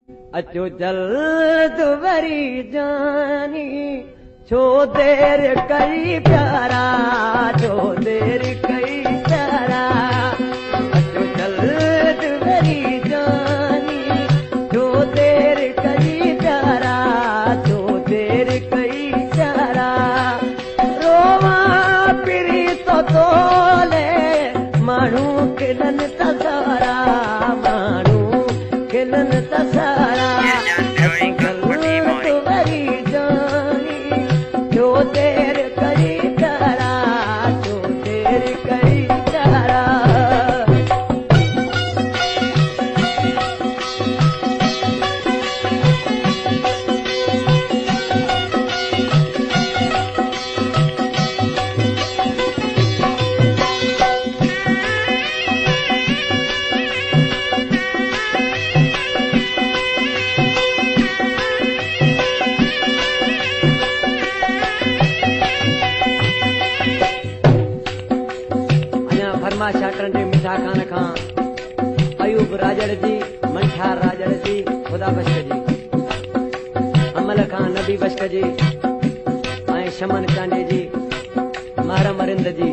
अचो जल्द वरी जानी छो देर कई प्यारा छो देर कई प्यारा अचो जल्द वरी जानी छो देर कई प्यारा छो देर कई प्यारा रोवा पिरी तो तोले माण्हू खिलन तसारा माण्हू खिलन तसारा देर कई प्यारा छो देर कई प्यारा शाटन जे मिठा खान खां अयूब राजड़ जी मंठार राजड़ जी खुदा बश्क जी अमल खां नबी बश्क जी ऐं शमन चांडे जी महरम अरिंद जी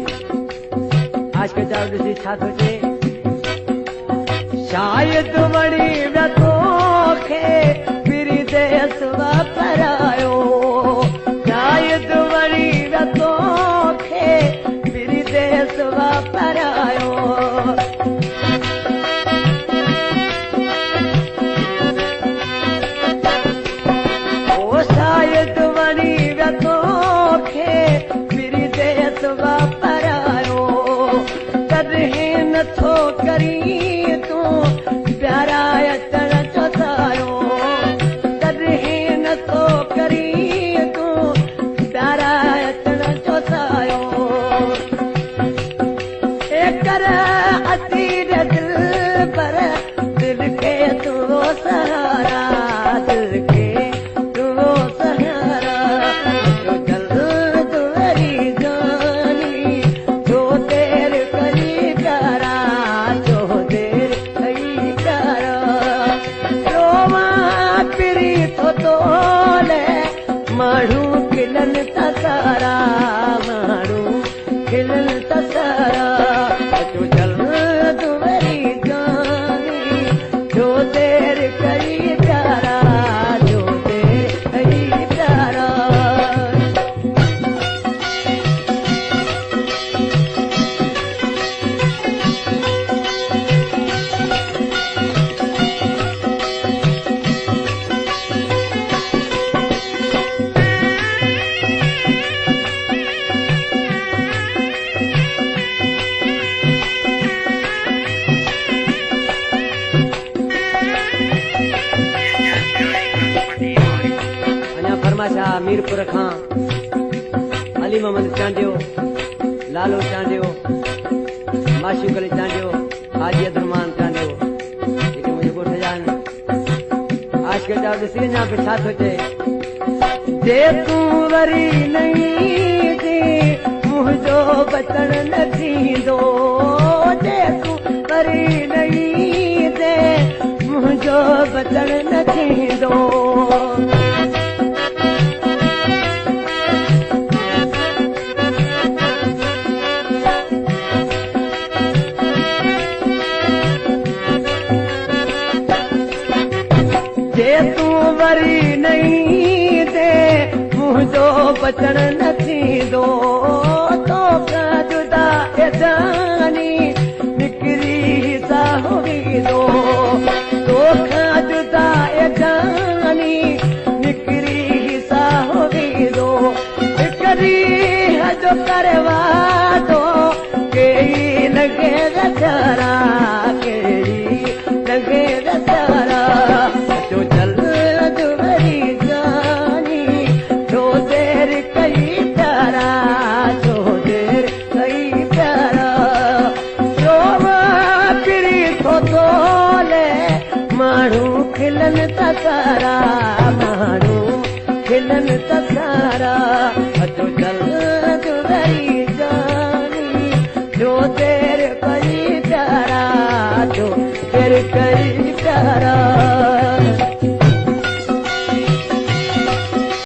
आशिक जा ॾिसी छा थो चए शायद वणी वियो तोखे फिरी देस वापरायो शायद वणी वियो तोखे फिरी देस वापरायो ओ शायद वणी वियो तोखे फिरी देस वापरायो तॾहिं नथो करी तूं प्यारा अचण चोतायो तॾहिं नथो करी तूं प्यारा अचण चोतायो दिल पर दिल के तू सहारा दिल के तू सहारा जो जल्द वरी जानी जो देर कई प्यारा जो देर कई प्यारा रोवा पिरी तो तोले माण्हू खिलन तसारा माण्हू खिलन तसारा जो जल्द वरी जानी जो देर कई प्यारा जो देर कई प्यारा मीरपुर खां अली मोहम्मद चांडियो लालो चांडियो माशूक अली चांडियो हाजी अब्दुरमान चांडियो जेके मुंहिंजे ॻोठ जा आहिनि आशिक जा ॾिसी अञा बि छा थो चए जे तूं वरी नहीं थी मुंहिंजो बचण न थींदो जे तूं वरी नहीं दे मुंहिंजो बचण न थींदो जे तूं वरी नहीं दे मुंहिंजो बचण न थींदो तोखां जुदा जानी निकिरी साहो वेंदो तोखां जुदा जानी निकिरी साहो वेंदो हिकड़ी जो करवा दो कहिड़ी लॻे वेचारा कहिड़ी लॻे वेचारा जो जल्द वरी जानी जो देर कई प्यारा जो देर कई प्यारा जो पिरी थो तोले माण्हू खिलन तसारा माण्हू खिलन तसारा जो जल्द